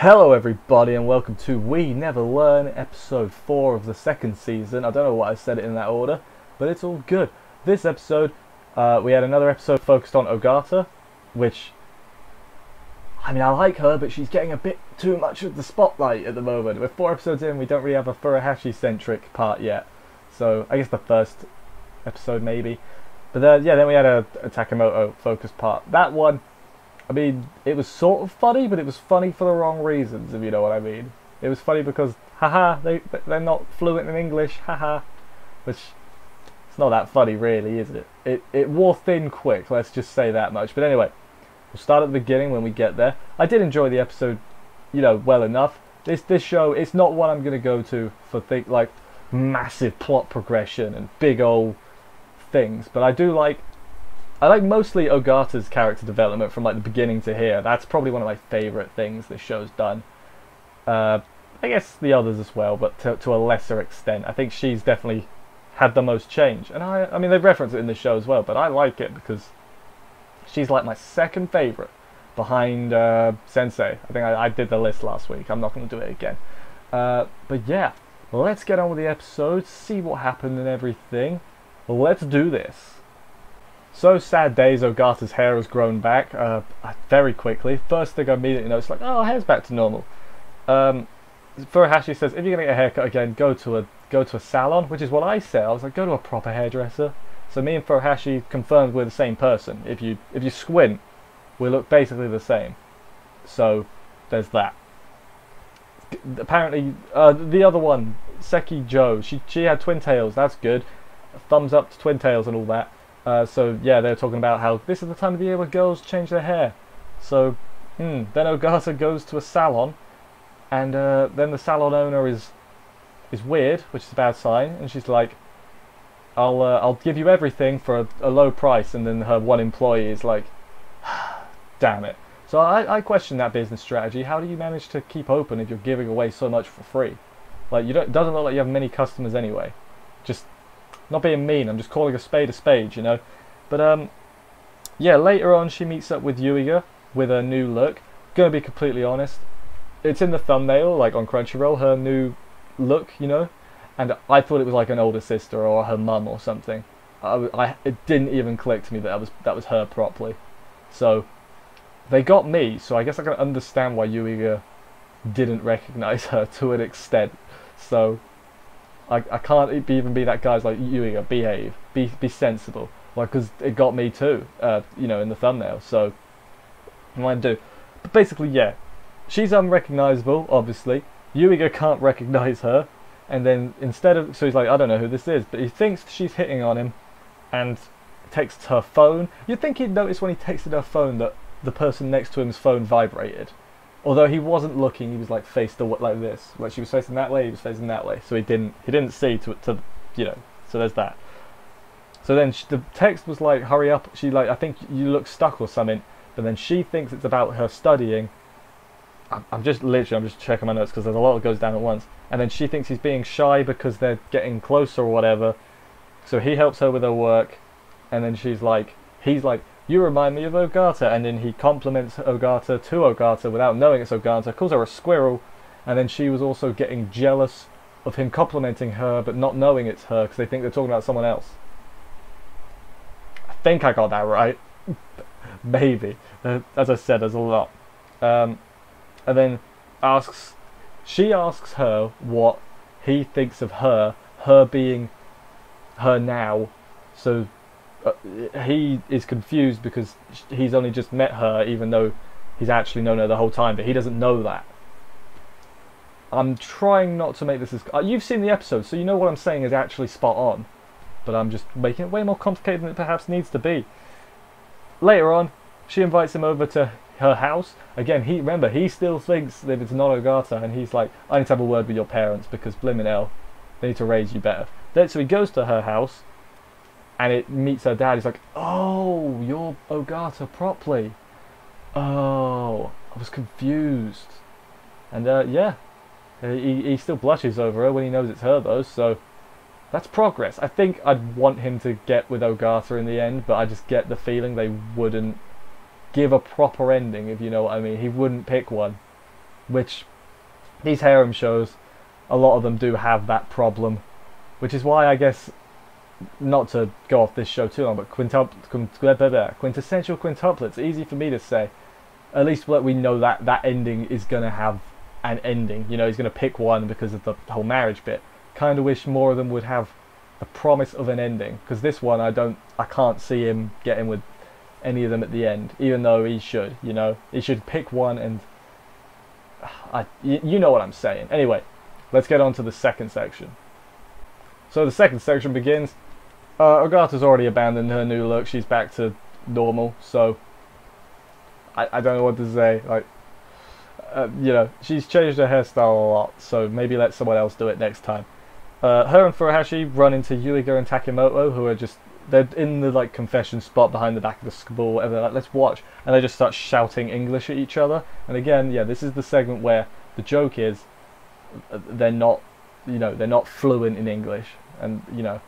Hello everybody and welcome to We Never Learn, episode 4 of the second season. I don't know why I said it in that order, but it's all good. This episode, we had another episode focused on Ogata, which, I mean, I like her, but she's getting a bit too much of the spotlight at the moment. We're 4 episodes in, we don't really have a Furuhashi-centric part yet. So, I guess the first episode maybe. But then we had a Takamoto-focused part. That one, I mean, it was sort of funny, but it was funny for the wrong reasons, if you know what I mean. It was funny because, haha, they're not fluent in English, haha. Which, it's not that funny really, is it? It wore thin quick, let's just say that much. But anyway, we'll start at the beginning when we get there. I did enjoy the episode, you know, well enough. This show, it's not one I'm going to go to for like massive plot progression and big old things. But I like mostly Ogata's character development from like the beginning to here. That's probably one of my favourite things this show's done. I guess the others as well, but to a lesser extent. I think she's definitely had the most change. And I mean, they've referenced it in the show as well, but I like it because she's like my second favourite behind Sensei. I think I did the list last week. I'm not going to do it again. But yeah, let's get on with the episode, see what happened and everything. Let's do this. So sad days, Ogata's hair has grown back very quickly. First thing I immediately noticed, like, oh, hair's back to normal. Furuhashi says, if you're gonna get a haircut again, go to a salon, which is what I said. I was like, go to a proper hairdresser. So me and Furuhashi confirmed we're the same person. If you squint, we look basically the same. So there's that. Apparently, the other one, Seki Joe, she had twin tails. That's good. Thumbs up to twin tails and all that. So yeah, they're talking about how this is the time of the year where girls change their hair. So then Ogata goes to a salon, and then the salon owner is weird, which is a bad sign. And she's like, "I'll give you everything for a low price." And then her one employee is like, "Damn it!" So I question that business strategy. How do you manage to keep open if you're giving away so much for free? Like, it doesn't look like you have many customers anyway. Just not being mean, I'm just calling a spade, you know. But yeah, later on she meets up with Yuiga with a new look. Gonna be completely honest, it's in the thumbnail, like on Crunchyroll, her new look, you know. And I thought it was like an older sister or her mum or something. It didn't even click to me that was her properly. So they got me. So I guess I can understand why Yuiga didn't recognize her to an extent. So I can't even be that guy's like, Yuiga, behave, be sensible, like, because it got me too, you know, in the thumbnail. So what do I do? But basically, yeah, she's unrecognizable. Obviously, Yuiga can't recognize her, and then so he's like, I don't know who this is, but he thinks she's hitting on him, and takes her phone. You'd think he'd notice when he texted her phone that the person next to him's phone vibrated. Although he wasn't looking, he was like faced like this. Like she was facing that way, he was facing that way. So he didn't see to you know. So there's that. So then the text was like, "Hurry up!" She like, "I think you look stuck or something." But then she thinks it's about her studying. I'm just checking my notes because there's a lot that goes down at once. And then she thinks he's being shy because they're getting closer or whatever. So he helps her with her work, and then he's like, "You remind me of Ogata," and then he compliments Ogata to Ogata without knowing it's Ogata, calls her a squirrel, and then she was also getting jealous of him complimenting her but not knowing it's her because they think they're talking about someone else. I think I got that right. Maybe. As I said, there's a lot. And then she asks her what he thinks of her being her now. So he is confused because he's only just met her, even though he's actually known her the whole time, but he doesn't know that. I'm trying not to make this as... you've seen the episode, so you know what I'm saying is actually spot on, but I'm just making it way more complicated than it perhaps needs to be. Later on, she invites him over to her house. Again, he still thinks that it's not Ogata, and he's like, I need to have a word with your parents because blimmin' hell, they need to raise you better. So he goes to her house, and it meets her dad. He's like, "Oh, you're Ogata properly. Oh, I was confused." And yeah, he still blushes over her when he knows it's her though. So that's progress. I think I'd want him to get with Ogata in the end, but I just get the feeling they wouldn't give a proper ending, if you know what I mean. He wouldn't pick one. which these harem shows, a lot of them do have that problem, which is why I guess, not to go off this show too long, but quintessential quintuplets, easy for me to say. At least we know that ending is going to have an ending. You know, he's going to pick one because of the whole marriage bit. Kind of wish more of them would have the promise of an ending, because this one I can't see him getting with any of them at the end, even though he should. You know, he should pick one, and you know what I'm saying. Anyway, let's get on to the second section. So the second section begins. Ogata's already abandoned her new look. She's back to normal, so I don't know what to say. Like, you know, she's changed her hairstyle a lot, so maybe let someone else do it next time. Her and Furuhashi run into Yuiga and Takimoto, who are just, they're in the like confession spot behind the back of the school, whatever. They're like, let's watch, and they just start shouting English at each other. And again, yeah, this is the segment where the joke is they're not, you know, they're not fluent in English, and you know,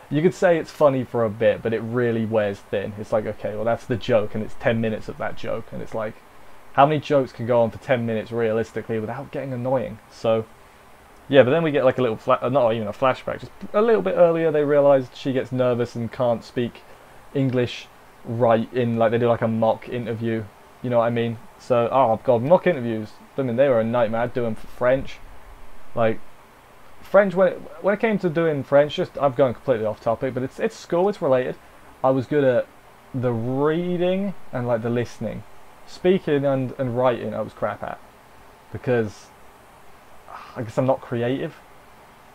you could say it's funny for a bit, but it really wears thin. It's like, okay, well that's the joke, and it's 10 minutes of that joke, and it's like, how many jokes can go on for 10 minutes realistically without getting annoying? So yeah, but then we get like a little not even a flashback, just a little bit earlier. They realise she gets nervous and can't speak English right in, like they do like a mock interview, you know what I mean? So, oh god, mock interviews, I mean, they were a nightmare. I'd do them for French. Like, French, when it came to doing French, just, I'm going completely off topic, but it's school, it's related. I was good at the reading and like the listening. Speaking and writing I was crap at, because I guess I'm not creative.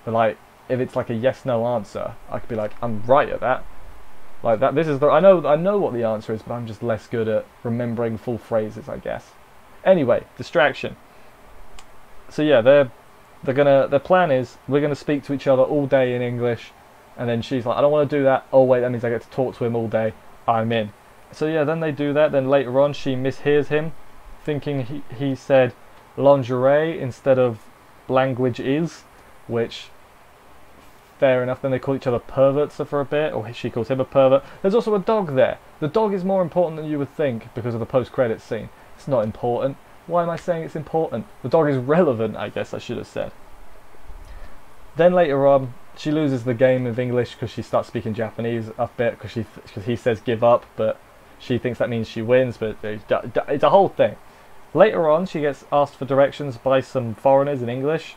But like, if it's like a yes/no answer, I could be like, I'm right at that. Like that. This is the I know what the answer is, but I'm just less good at remembering full phrases, I guess. Anyway, distraction. So yeah, their plan is we're gonna speak to each other all day in English, and then she's like, I don't want to do that. Oh wait, that means I get to talk to him all day. I'm in. So yeah, then they do that. Then later on, she mishears him, thinking he said lingerie instead of language is, which, fair enough. Then they call each other perverts for a bit, or she calls him a pervert. There's also a dog there. The dog is more important than you would think because of the post-credits scene. It's not important. Why am I saying it's important? The dog is relevant, I guess I should have said. Then later on, she loses the game of English because she starts speaking Japanese a bit, because he says give up, but she thinks that means she wins, but it's a whole thing. Later on, she gets asked for directions by some foreigners in English,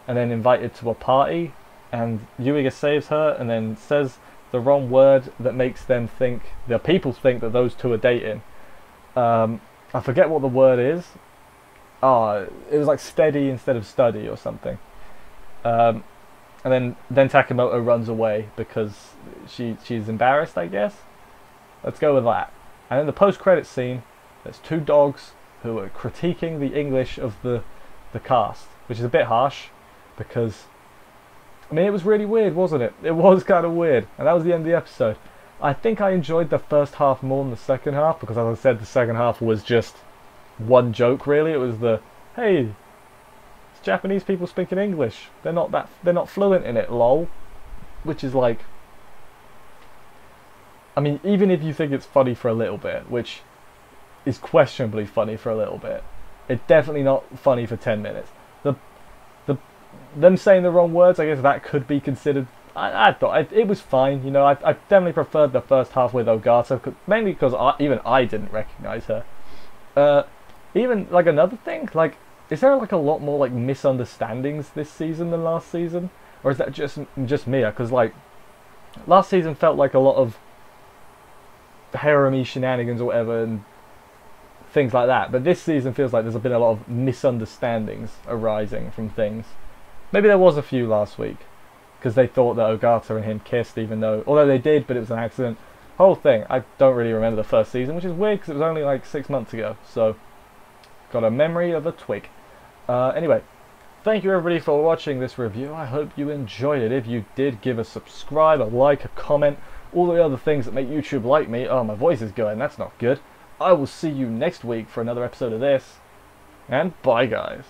and then invited to a party, and Yuiga saves her, and then says the wrong word that makes them think, the people think that those two are dating. I forget what the word is. Oh, it was like steady instead of study or something. And then Takimoto runs away because she's embarrassed, I guess. Let's go with that. And in the post-credits scene, there's two dogs who are critiquing the English of the cast, which is a bit harsh, because, I mean, it was really weird, wasn't it? It was kind of weird, and that was the end of the episode. I think I enjoyed the first half more than the second half, because as I said, the second half was just one joke, really. It was the, hey, it's Japanese people speaking English. They're not fluent in it, lol. Which is like, I mean, even if you think it's funny for a little bit, which is questionably funny for a little bit, it's definitely not funny for 10 minutes. Them saying the wrong words, I guess that could be considered. I thought it was fine, you know. I definitely preferred the first half with Ogata, mainly because even I didn't recognise her. Even like another thing, like, is there like a lot more like misunderstandings this season than last season, or is that just me? Because like last season felt like a lot of harem-y shenanigans or whatever and things like that, but this season feels like there's been a lot of misunderstandings arising from things. Maybe there was a few last week because they thought that Ogata and him kissed, although they did, but it was an accident. Whole thing, I don't really remember the first season, which is weird because it was only like 6 months ago, so got a memory of a twig. Anyway, thank you everybody for watching this review. I hope you enjoyed it. If you did, give a subscribe, a like, a comment, all the other things that make YouTube like me. Oh, my voice is going, that's not good. I will see you next week for another episode of this, and bye guys.